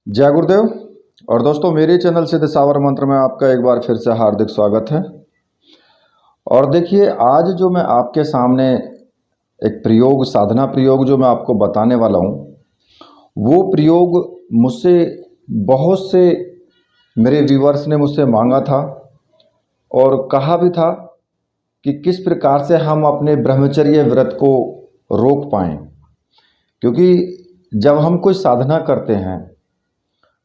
जय गुरुदेव। और दोस्तों, मेरे चैनल से दिशावर मंत्र में आपका एक बार फिर से हार्दिक स्वागत है। और देखिए, आज जो मैं आपके सामने एक प्रयोग, साधना प्रयोग जो मैं आपको बताने वाला हूँ, वो प्रयोग मुझसे बहुत से मेरे व्यूअर्स ने मुझसे मांगा था और कहा भी था कि किस प्रकार से हम अपने ब्रह्मचर्य व्रत को रोक पाएँ। क्योंकि जब हम कोई साधना करते हैं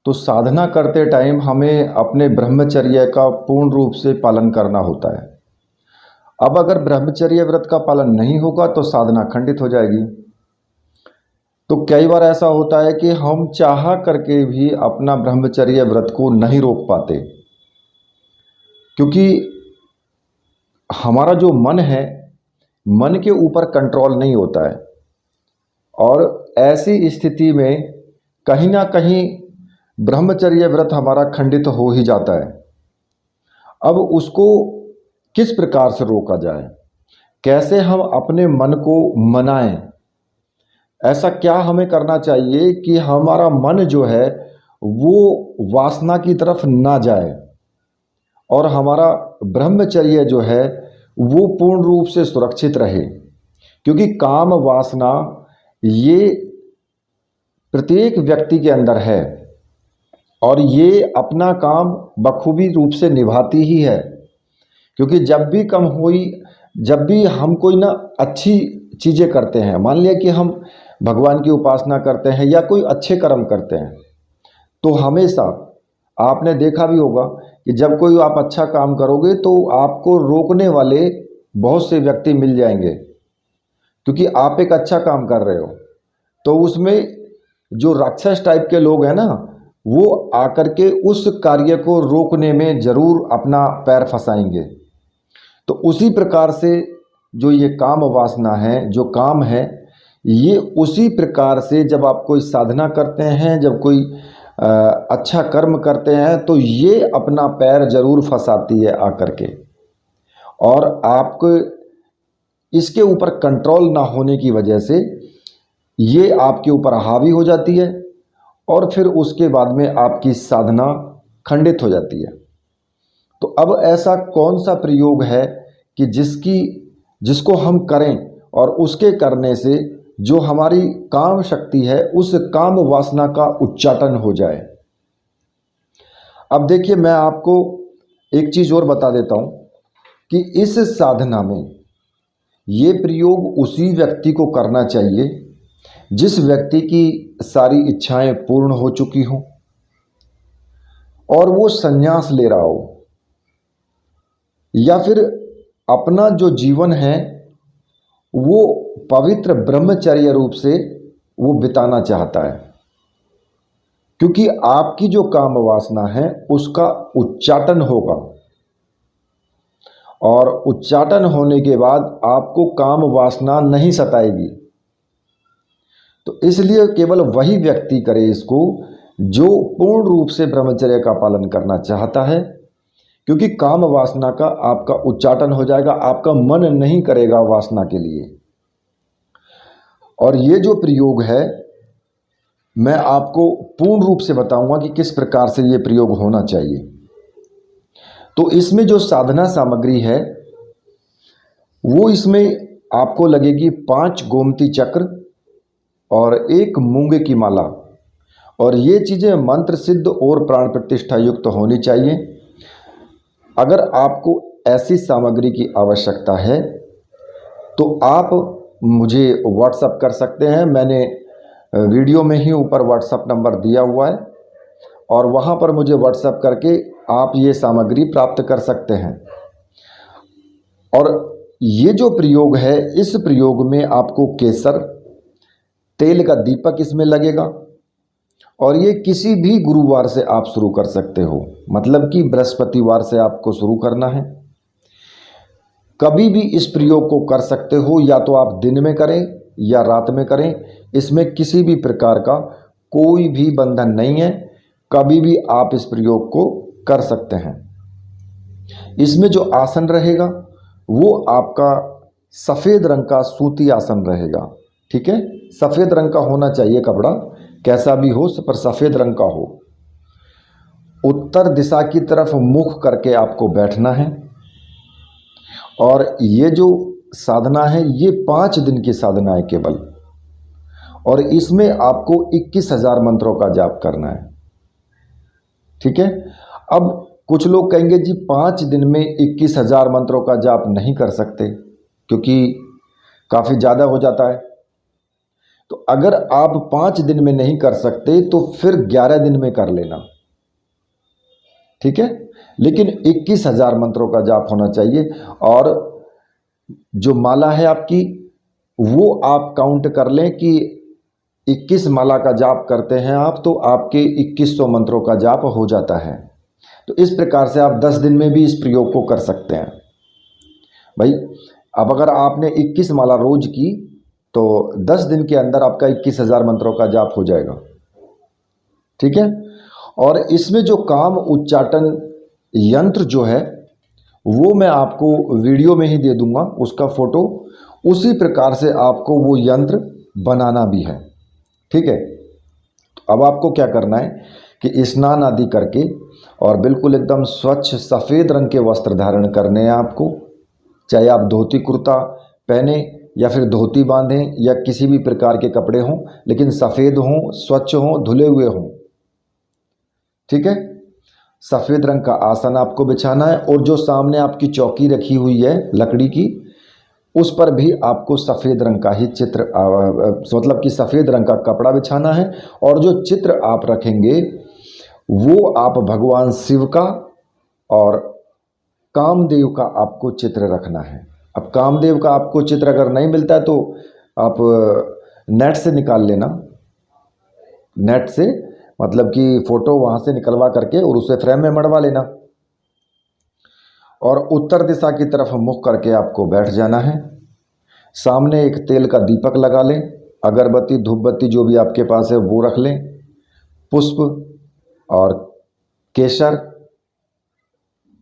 तो साधना करते टाइम हमें अपने ब्रह्मचर्य का पूर्ण रूप से पालन करना होता है। अब अगर ब्रह्मचर्य व्रत का पालन नहीं होगा तो साधना खंडित हो जाएगी। तो कई बार ऐसा होता है कि हम चाह करके भी अपना ब्रह्मचर्य व्रत को नहीं रोक पाते, क्योंकि हमारा जो मन है, मन के ऊपर कंट्रोल नहीं होता है। और ऐसी स्थिति में कहीं ना कहीं ब्रह्मचर्य व्रत हमारा खंडित हो ही जाता है। अब उसको किस प्रकार से रोका जाए, कैसे हम अपने मन को मनाएं, ऐसा क्या हमें करना चाहिए कि हमारा मन जो है वो वासना की तरफ ना जाए और हमारा ब्रह्मचर्य जो है वो पूर्ण रूप से सुरक्षित रहे। क्योंकि काम वासना ये प्रत्येक व्यक्ति के अंदर है और ये अपना काम बखूबी रूप से निभाती ही है। क्योंकि जब भी हम कोई ना अच्छी चीज़ें करते हैं, मान लिया कि हम भगवान की उपासना करते हैं या कोई अच्छे कर्म करते हैं, तो हमेशा आपने देखा भी होगा कि जब कोई आप अच्छा काम करोगे तो आपको रोकने वाले बहुत से व्यक्ति मिल जाएंगे, क्योंकि आप एक अच्छा काम कर रहे हो। तो उसमें जो राक्षस टाइप के लोग हैं ना, वो आकर के उस कार्य को रोकने में ज़रूर अपना पैर फंसाएंगे। तो उसी प्रकार से जो ये काम वासना है, जो काम है, ये उसी प्रकार से जब आप कोई साधना करते हैं, जब कोई अच्छा कर्म करते हैं, तो ये अपना पैर ज़रूर फंसाती है आकर के। और आपको इसके ऊपर कंट्रोल ना होने की वजह से ये आपके ऊपर हावी हो जाती है और फिर उसके बाद में आपकी साधना खंडित हो जाती है। तो अब ऐसा कौन सा प्रयोग है कि जिसको हम करें और उसके करने से जो हमारी काम शक्ति है उस काम वासना का उच्चाटन हो जाए। अब देखिए, मैं आपको एक चीज़ और बता देता हूँ कि इस साधना में ये प्रयोग उसी व्यक्ति को करना चाहिए जिस व्यक्ति की सारी इच्छाएं पूर्ण हो चुकी हों और वो संन्यास ले रहा हो, या फिर अपना जो जीवन है वो पवित्र ब्रह्मचर्य रूप से वो बिताना चाहता है। क्योंकि आपकी जो काम वासना है उसका उच्चाटन होगा और उच्चाटन होने के बाद आपको काम वासना नहीं सताएगी। तो इसलिए केवल वही व्यक्ति करे इसको जो पूर्ण रूप से ब्रह्मचर्य का पालन करना चाहता है, क्योंकि काम वासना का आपका उच्चाटन हो जाएगा, आपका मन नहीं करेगा वासना के लिए। और ये जो प्रयोग है मैं आपको पूर्ण रूप से बताऊंगा कि किस प्रकार से ये प्रयोग होना चाहिए। तो इसमें जो साधना सामग्री है वो इसमें आपको लगेगी 5 गोमती चक्र और 1 मूंगे की माला। और ये चीज़ें मंत्र सिद्ध और प्राण प्रतिष्ठा युक्त होनी चाहिए। अगर आपको ऐसी सामग्री की आवश्यकता है तो आप मुझे व्हाट्सअप कर सकते हैं। मैंने वीडियो में ही ऊपर व्हाट्सअप नंबर दिया हुआ है और वहाँ पर मुझे व्हाट्सअप करके आप ये सामग्री प्राप्त कर सकते हैं। और ये जो प्रयोग है, इस प्रयोग में आपको केसर, तेल का दीपक इसमें लगेगा। और ये किसी भी गुरुवार से आप शुरू कर सकते हो, मतलब कि बृहस्पतिवार से आपको शुरू करना है। कभी भी इस प्रयोग को कर सकते हो, या तो आप दिन में करें या रात में करें, इसमें किसी भी प्रकार का कोई भी बंधन नहीं है। कभी भी आप इस प्रयोग को कर सकते हैं। इसमें जो आसन रहेगा वो आपका सफ़ेद रंग का सूती आसन रहेगा। ठीक है, सफ़ेद रंग का होना चाहिए कपड़ा, कैसा भी हो पर सफ़ेद रंग का हो। उत्तर दिशा की तरफ मुख करके आपको बैठना है। और ये जो साधना है ये 5 दिन की साधना है केवल, और इसमें आपको 21,000 मंत्रों का जाप करना है। ठीक है। अब कुछ लोग कहेंगे जी 5 दिन में 21,000 मंत्रों का जाप नहीं कर सकते क्योंकि काफ़ी ज़्यादा हो जाता है। तो अगर आप 5 दिन में नहीं कर सकते तो फिर 11 दिन में कर लेना। ठीक है। लेकिन 21,000 मंत्रों का जाप होना चाहिए। और जो माला है आपकी वो आप काउंट कर लें कि 21 माला का जाप करते हैं आप तो आपके 2100 मंत्रों का जाप हो जाता है। तो इस प्रकार से आप 10 दिन में भी इस प्रयोग को कर सकते हैं भाई। अब अगर आपने 21 माला रोज की तो 10 दिन के अंदर आपका 21,000 मंत्रों का जाप हो जाएगा। ठीक है। और इसमें जो काम उच्चाटन यंत्र जो है वो मैं आपको वीडियो में ही दे दूंगा उसका फोटो। उसी प्रकार से आपको वो यंत्र बनाना भी है। ठीक है। तो अब आपको क्या करना है कि स्नान आदि करके और बिल्कुल एकदम स्वच्छ सफ़ेद रंग के वस्त्र धारण करने हैं आपको। चाहे आप धोती कुर्ता पहने या फिर धोती बांधें या किसी भी प्रकार के कपड़े हों, लेकिन सफ़ेद हों, स्वच्छ हों, धुले हुए हों। ठीक है। सफ़ेद रंग का आसन आपको बिछाना है और जो सामने आपकी चौकी रखी हुई है लकड़ी की उस पर भी आपको सफ़ेद रंग का ही चित्र मतलब कि सफ़ेद रंग का कपड़ा बिछाना है। और जो चित्र आप रखेंगे वो आप भगवान शिव का और कामदेव का आपको चित्र रखना है। अब कामदेव का आपको चित्र अगर नहीं मिलता है तो आप नेट से निकाल लेना। नेट से मतलब कि फ़ोटो वहाँ से निकलवा करके और उसे फ्रेम में मढ़वा लेना। और उत्तर दिशा की तरफ मुख करके आपको बैठ जाना है। सामने एक तेल का दीपक लगा लें, अगरबत्ती धूप बत्ती जो भी आपके पास है वो रख लें, पुष्प और केसर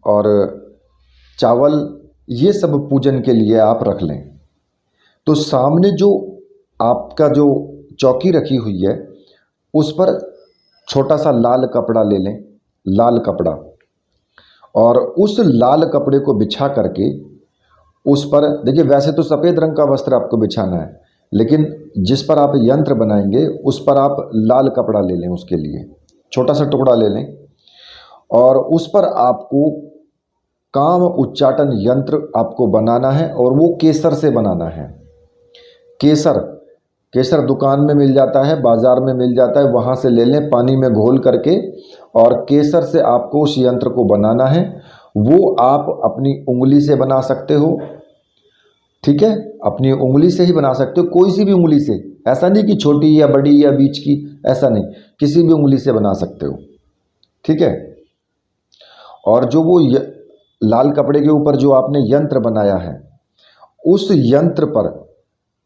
और चावल ये सब पूजन के लिए आप रख लें। तो सामने जो आपका जो चौकी रखी हुई है उस पर छोटा सा लाल कपड़ा ले लें, लाल कपड़ा, और उस लाल कपड़े को बिछा करके उस पर देखिए वैसे तो सफ़ेद रंग का वस्त्र आपको बिछाना है लेकिन जिस पर आप यंत्र बनाएंगे उस पर आप लाल कपड़ा ले लें, उसके लिए छोटा सा टुकड़ा ले लें और उस पर आपको काम उच्चाटन यंत्र आपको बनाना है और वो केसर से बनाना है। केसर केसर दुकान में मिल जाता है, बाज़ार में मिल जाता है, वहाँ से ले लें पानी में घोल करके और केसर से आपको उस यंत्र को बनाना है। वो आप अपनी उंगली से बना सकते हो। ठीक है। अपनी उंगली से ही बना सकते हो, कोई सी भी उंगली से, ऐसा नहीं कि छोटी या बड़ी या बीच की, ऐसा नहीं, किसी भी उंगली से बना सकते हो। ठीक है। और जो वो लाल कपड़े के ऊपर जो आपने यंत्र बनाया है उस यंत्र पर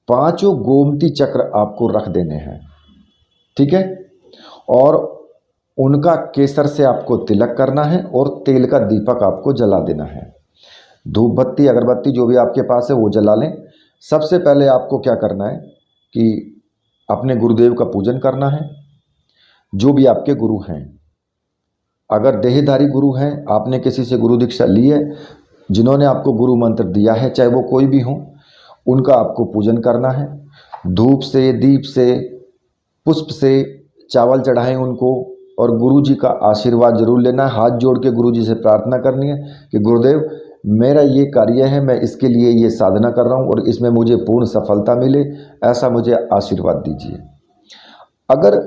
5 गोमती चक्र आपको रख देने हैं। ठीक है। और उनका केसर से आपको तिलक करना है और तेल का दीपक आपको जला देना है। धूप बत्ती अगरबत्ती जो भी आपके पास है वो जला लें। सबसे पहले आपको क्या करना है कि अपने गुरुदेव का पूजन करना है, जो भी आपके गुरु हैं। अगर देहधारी गुरु हैं, आपने किसी से गुरु दीक्षा ली है, जिन्होंने आपको गुरु मंत्र दिया है, चाहे वो कोई भी हो, उनका आपको पूजन करना है। धूप से, दीप से, पुष्प से चावल चढ़ाएं उनको और गुरु जी का आशीर्वाद जरूर लेना है। हाथ जोड़ के गुरु जी से प्रार्थना करनी है कि गुरुदेव मेरा ये कार्य है, मैं इसके लिए ये साधना कर रहा हूँ और इसमें मुझे पूर्ण सफलता मिले, ऐसा मुझे आशीर्वाद दीजिए। अगर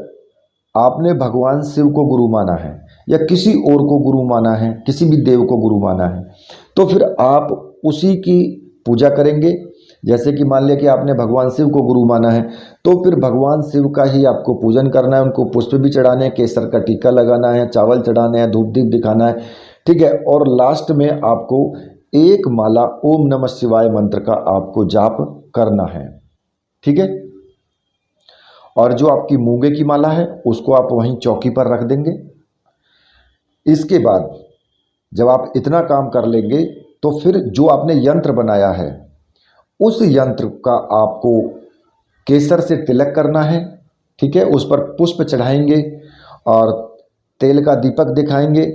आपने भगवान शिव को गुरु माना है या किसी और को गुरु माना है, किसी भी देव को गुरु माना है, तो फिर आप उसी की पूजा करेंगे। जैसे कि मान लिया कि आपने भगवान शिव को गुरु माना है तो फिर भगवान शिव का ही आपको पूजन करना है। उनको पुष्प भी चढ़ाने हैं, केसर का टीका लगाना है, चावल चढ़ाने हैं, धूप दीप दिखाना है। ठीक है। और लास्ट में आपको एक माला ओम नमः शिवाय मंत्र का आपको जाप करना है। ठीक है। और जो आपकी मूंगे की माला है उसको आप वहीं चौकी पर रख देंगे। इसके बाद जब आप इतना काम कर लेंगे तो फिर जो आपने यंत्र बनाया है उस यंत्र का आपको केसर से तिलक करना है ठीक है, उस पर पुष्प चढ़ाएंगे और तेल का दीपक दिखाएंगे,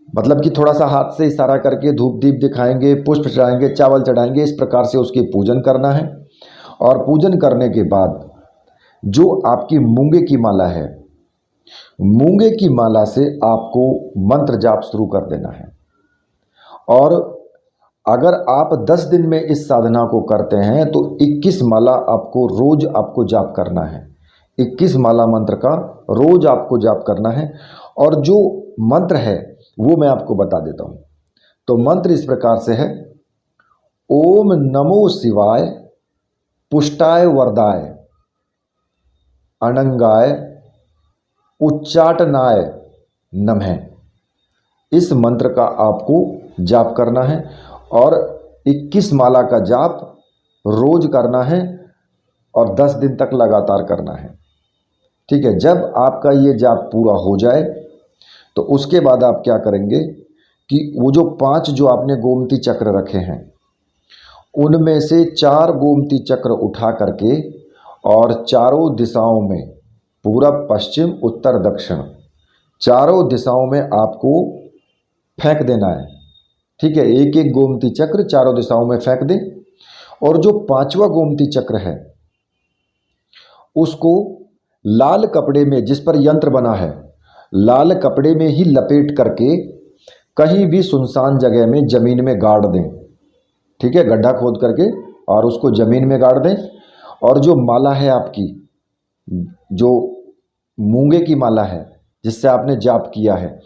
मतलब कि थोड़ा सा हाथ से इशारा करके धूप दीप दिखाएंगे, पुष्प चढ़ाएंगे, चावल चढ़ाएंगे, इस प्रकार से उसकी पूजन करना है। और पूजन करने के बाद जो आपकी मूंगे की माला है, मूंगे की माला से आपको मंत्र जाप शुरू कर देना है। और अगर आप 10 दिन में इस साधना को करते हैं तो 21 माला आपको रोज आपको जाप करना है। 21 माला मंत्र का रोज आपको जाप करना है। और जो मंत्र है वो मैं आपको बता देता हूँ। तो मंत्र इस प्रकार से है, ओम नमो शिवाय पुष्टाय वरदाय अनंगाय उच्चाटनाय नमः। इस मंत्र का आपको जाप करना है और 21 माला का जाप रोज करना है और 10 दिन तक लगातार करना है। ठीक है, जब आपका ये जाप पूरा हो जाए तो उसके बाद आप क्या करेंगे कि वो जो 5 जो आपने गोमती चक्र रखे हैं उनमें से 4 गोमती चक्र उठा करके और चारों दिशाओं में, पूरब पश्चिम उत्तर दक्षिण, चारों दिशाओं में आपको फेंक देना है। ठीक है, एक एक गोमती चक्र चारों दिशाओं में फेंक दें। और जो 5वां गोमती चक्र है उसको लाल कपड़े में, जिस पर यंत्र बना है, लाल कपड़े में ही लपेट करके कहीं भी सुनसान जगह में ज़मीन में गाड़ दें। ठीक है, गड्ढा खोद करके और उसको ज़मीन में गाड़ दें। और जो माला है आपकी, जो मूंगे की माला है जिससे आपने जाप किया है,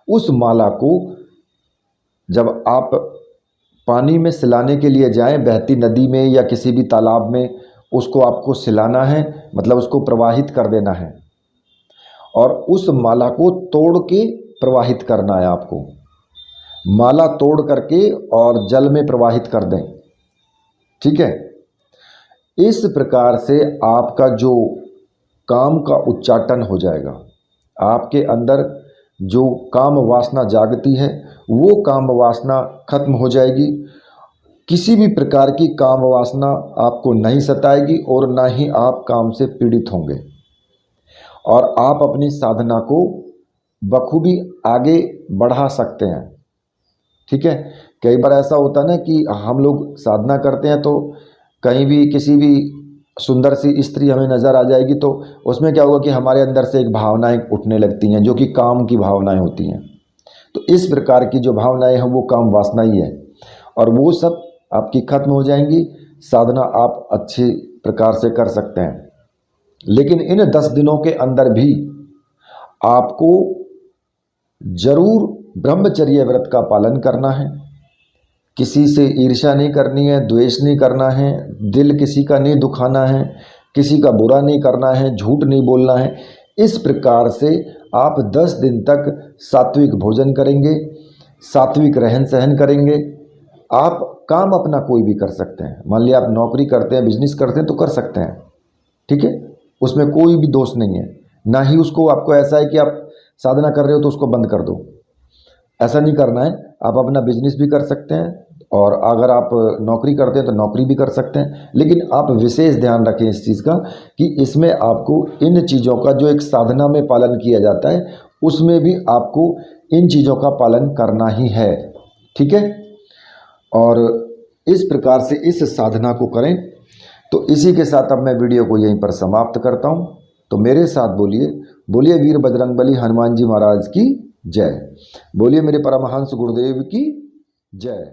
उस माला को जब आप पानी में सिलाने के लिए जाएं, बहती नदी में या किसी भी तालाब में, उसको आपको सिलाना है, मतलब उसको प्रवाहित कर देना है। और उस माला को तोड़ के प्रवाहित करना है आपको। माला तोड़ करके और जल में प्रवाहित कर दें। ठीक है, इस प्रकार से आपका जो काम का उच्चाटन हो जाएगा। आपके अंदर जो काम वासना जागती है वो काम वासना खत्म हो जाएगी। किसी भी प्रकार की काम वासना आपको नहीं सताएगी और ना ही आप काम से पीड़ित होंगे। और आप अपनी साधना को बखूबी आगे बढ़ा सकते हैं। ठीक है, कई बार ऐसा होता है ना कि हम लोग साधना करते हैं तो कहीं भी किसी भी सुंदर सी स्त्री हमें नज़र आ जाएगी तो उसमें क्या होगा कि हमारे अंदर से एक भावनाएं उठने लगती हैं जो कि काम की भावनाएं होती हैं। तो इस प्रकार की जो भावनाएं हैं वो काम वासना ही है और वो सब आपकी खत्म हो जाएंगी। साधना आप अच्छी प्रकार से कर सकते हैं। लेकिन इन 10 दिनों के अंदर भी आपको जरूर ब्रह्मचर्य व्रत का पालन करना है। किसी से ईर्ष्या नहीं करनी है, द्वेष नहीं करना है, दिल किसी का नहीं दुखाना है, किसी का बुरा नहीं करना है, झूठ नहीं बोलना है। इस प्रकार से आप 10 दिन तक सात्विक भोजन करेंगे, सात्विक रहन सहन करेंगे। आप काम अपना कोई भी कर सकते हैं। मान लिया आप नौकरी करते हैं, बिजनेस करते हैं तो कर सकते हैं। ठीक है, उसमें कोई भी दोष नहीं है। ना ही उसको आपको ऐसा है कि आप साधना कर रहे हो तो उसको बंद कर दो, ऐसा नहीं करना है। आप अपना बिजनेस भी कर सकते हैं और अगर आप नौकरी करते हैं तो नौकरी भी कर सकते हैं। लेकिन आप विशेष ध्यान रखें इस चीज़ का कि इसमें आपको इन चीज़ों का जो एक साधना में पालन किया जाता है उसमें भी आपको इन चीज़ों का पालन करना ही है। ठीक है, और इस प्रकार से इस साधना को करें। तो इसी के साथ अब मैं वीडियो को यहीं पर समाप्त करता हूँ। तो मेरे साथ बोलिए, बोलिए वीर बजरंगबली हनुमान जी महाराज की जय। बोलिए मेरे परमहंस गुरुदेव की जय।